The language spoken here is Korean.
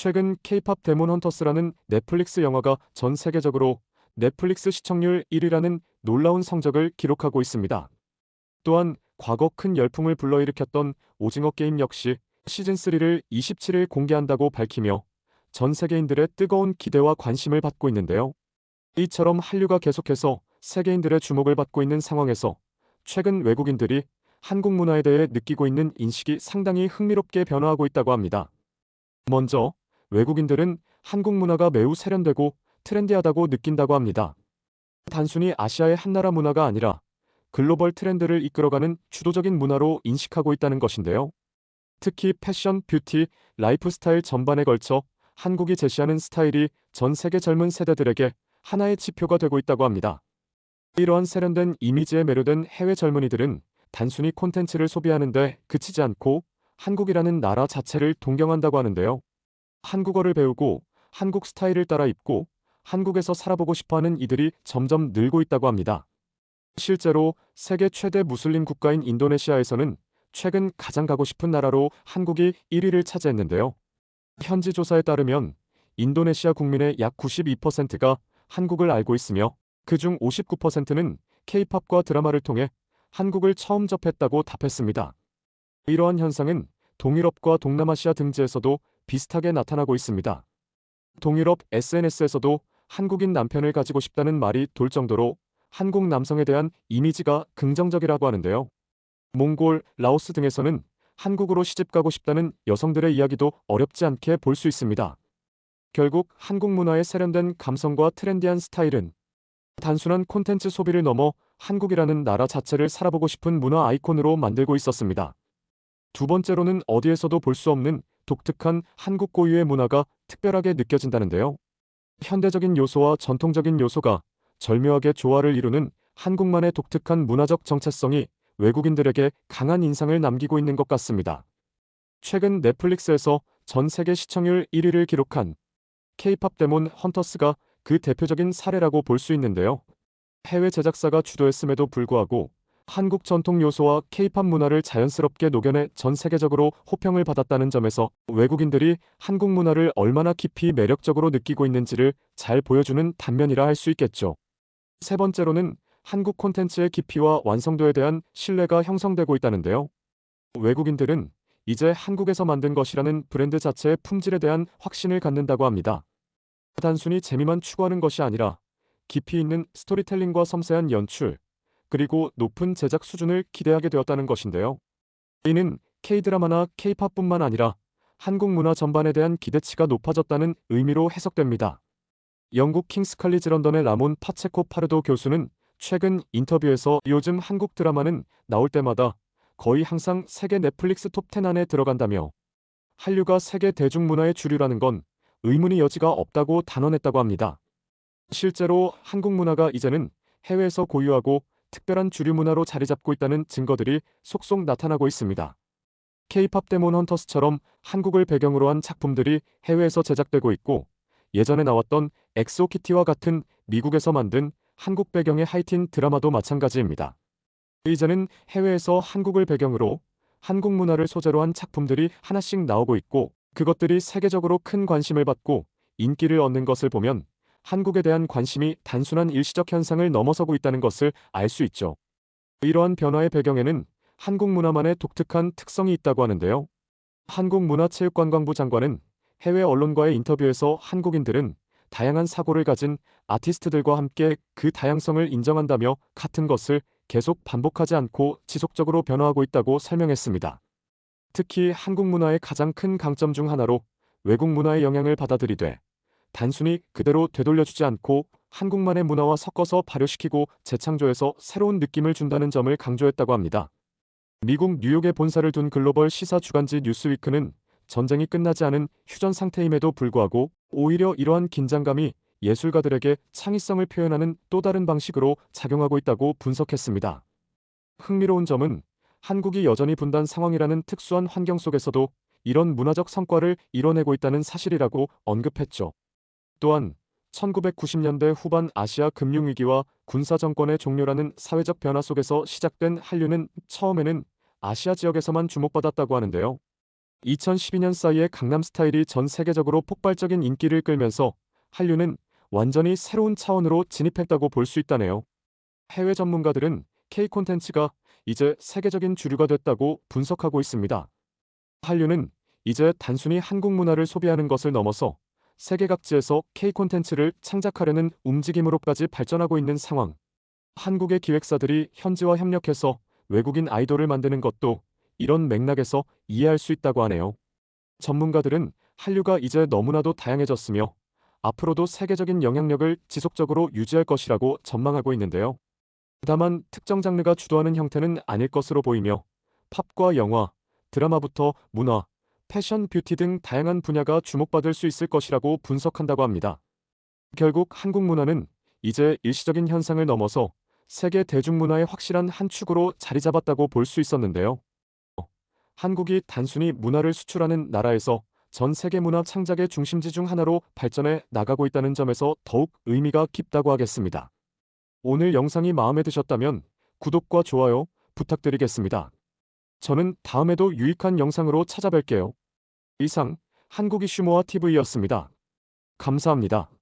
최근 K-팝 데몬 헌터스라는 넷플릭스 영화가 전 세계적으로 넷플릭스 시청률 1위라는 놀라운 성적을 기록하고 있습니다. 또한 과거 큰 열풍을 불러일으켰던 오징어 게임 역시 시즌3를 27일 공개한다고 밝히며 전 세계인들의 뜨거운 기대와 관심을 받고 있는데요. 이처럼 한류가 계속해서 세계인들의 주목을 받고 있는 상황에서 최근 외국인들이 한국 문화에 대해 느끼고 있는 인식이 상당히 흥미롭게 변화하고 있다고 합니다. 먼저 외국인들은 한국 문화가 매우 세련되고 트렌디하다고 느낀다고 합니다. 단순히 아시아의 한나라 문화가 아니라 글로벌 트렌드를 이끌어가는 주도적인 문화로 인식하고 있다는 것인데요. 특히 패션, 뷰티, 라이프 스타일 전반에 걸쳐 한국이 제시하는 스타일이 전 세계 젊은 세대들에게 하나의 지표가 되고 있다고 합니다. 이러한 세련된 이미지에 매료된 해외 젊은이들은 단순히 콘텐츠를 소비하는 데 그치지 않고 한국이라는 나라 자체를 동경한다고 하는데요. 한국어를 배우고 한국 스타일을 따라 입고 한국에서 살아보고 싶어하는 이들이 점점 늘고 있다고 합니다. 실제로 세계 최대 무슬림 국가인 인도네시아에서는 최근 가장 가고 싶은 나라로 한국이 1위를 차지했는데요. 현지 조사에 따르면 인도네시아 국민의 약 92%가 한국을 알고 있으며 그중 59%는 K-팝과 드라마를 통해 한국을 처음 접했다고 답했습니다. 이러한 현상은 동유럽과 동남아시아 등지에서도 비슷하게 나타나고 있습니다. 동유럽 SNS에서도 한국인 남편을 가지고 싶다는 말이 돌 정도로 한국 남성에 대한 이미지가 긍정적이라고 하는데요. 몽골, 라오스 등에서는 한국으로 시집가고 싶다는 여성들의 이야기도 어렵지 않게 볼 수 있습니다. 결국 한국 문화의 세련된 감성과 트렌디한 스타일은 단순한 콘텐츠 소비를 넘어 한국이라는 나라 자체를 살아보고 싶은 문화 아이콘으로 만들고 있었습니다. 두 번째로는 어디에서도 볼 수 없는 독특한 한국 고유의 문화가 특별하게 느껴진다는데요. 현대적인 요소와 전통적인 요소가 절묘하게 조화를 이루는 한국만의 독특한 문화적 정체성이 외국인들에게 강한 인상을 남기고 있는 것 같습니다. 최근 넷플릭스에서 전 세계 시청률 1위를 기록한 K-팝 데몬 헌터스가 그 대표적인 사례라고 볼 수 있는데요. 해외 제작사가 주도했음에도 불구하고 한국 전통 요소와 K-팝 문화를 자연스럽게 녹여내 전 세계적으로 호평을 받았다는 점에서 외국인들이 한국 문화를 얼마나 깊이 매력적으로 느끼고 있는지를 잘 보여주는 단면이라 할 수 있겠죠. 세 번째로는 한국 콘텐츠의 깊이와 완성도에 대한 신뢰가 형성되고 있다는데요. 외국인들은 이제 한국에서 만든 것이라는 브랜드 자체의 품질에 대한 확신을 갖는다고 합니다. 단순히 재미만 추구하는 것이 아니라 깊이 있는 스토리텔링과 섬세한 연출, 그리고 높은 제작 수준을 기대하게 되었다는 것인데요. 이는 K-드라마나 K-팝뿐만 아니라 한국 문화 전반에 대한 기대치가 높아졌다는 의미로 해석됩니다. 영국 킹스 칼리지 런던의 라몬 파체코 파르도 교수는 최근 인터뷰에서 요즘 한국 드라마는 나올 때마다 거의 항상 세계 넷플릭스 톱10 안에 들어간다며 한류가 세계 대중문화의 주류라는 건 의문의 여지가 없다고 단언했다고 합니다. 실제로 한국 문화가 이제는 해외에서 고유하고 특별한 주류 문화로 자리 잡고 있다는 증거들이 속속 나타나고 있습니다. K-팝 데몬 헌터스처럼 한국을 배경으로 한 작품들이 해외에서 제작되고 있고 예전에 나왔던 엑소키티와 같은 미국에서 만든 한국 배경의 하이틴 드라마도 마찬가지입니다. 이제는 해외에서 한국을 배경으로 한국 문화를 소재로 한 작품들이 하나씩 나오고 있고 그것들이 세계적으로 큰 관심을 받고 인기를 얻는 것을 보면 한국에 대한 관심이 단순한 일시적 현상을 넘어서고 있다는 것을 알 수 있죠. 이러한 변화의 배경에는 한국 문화만의 독특한 특성이 있다고 하는데요. 한국문화체육관광부 장관은 해외 언론과의 인터뷰에서 한국인들은 다양한 사고를 가진 아티스트들과 함께 그 다양성을 인정한다며 같은 것을 계속 반복하지 않고 지속적으로 변화하고 있다고 설명했습니다. 특히 한국 문화의 가장 큰 강점 중 하나로 외국 문화의 영향을 받아들이되 단순히 그대로 되돌려주지 않고 한국만의 문화와 섞어서 발효시키고 재창조해서 새로운 느낌을 준다는 점을 강조했다고 합니다. 미국 뉴욕에 본사를 둔 글로벌 시사 주간지 뉴스위크는 전쟁이 끝나지 않은 휴전 상태임에도 불구하고 오히려 이러한 긴장감이 예술가들에게 창의성을 표현하는 또 다른 방식으로 작용하고 있다고 분석했습니다. 흥미로운 점은 한국이 여전히 분단 상황이라는 특수한 환경 속에서도 이런 문화적 성과를 이뤄내고 있다는 사실이라고 언급했죠. 또한 1990년대 후반 아시아 금융위기와 군사정권의 종료라는 사회적 변화 속에서 시작된 한류는 처음에는 아시아 지역에서만 주목받았다고 하는데요. 2012년 사이에 강남 스타일이 전 세계적으로 폭발적인 인기를 끌면서 한류는 완전히 새로운 차원으로 진입했다고 볼 수 있다네요. 해외 전문가들은 K 콘텐츠가 이제 세계적인 주류가 됐다고 분석하고 있습니다. 한류는 이제 단순히 한국 문화를 소비하는 것을 넘어서 세계 각지에서 K 콘텐츠를 창작하려는 움직임으로까지 발전하고 있는 상황. 한국의 기획사들이 현지와 협력해서 외국인 아이돌을 만드는 것도 이런 맥락에서 이해할 수 있다고 하네요. 전문가들은 한류가 이제 너무나도 다양해졌으며 앞으로도 세계적인 영향력을 지속적으로 유지할 것이라고 전망하고 있는데요. 다만 특정 장르가 주도하는 형태는 아닐 것으로 보이며 팝과 영화, 드라마부터 문화, 패션, 뷰티 등 다양한 분야가 주목받을 수 있을 것이라고 분석한다고 합니다. 결국 한국 문화는 이제 일시적인 현상을 넘어서 세계 대중문화의 확실한 한 축으로 자리 잡았다고 볼 수 있었는데요. 한국이 단순히 문화를 수출하는 나라에서 전 세계 문화 창작의 중심지 중 하나로 발전해 나가고 있다는 점에서 더욱 의미가 깊다고 하겠습니다. 오늘 영상이 마음에 드셨다면 구독과 좋아요 부탁드리겠습니다. 저는 다음에도 유익한 영상으로 찾아뵐게요. 이상 한국 이슈모아 TV였습니다. 감사합니다.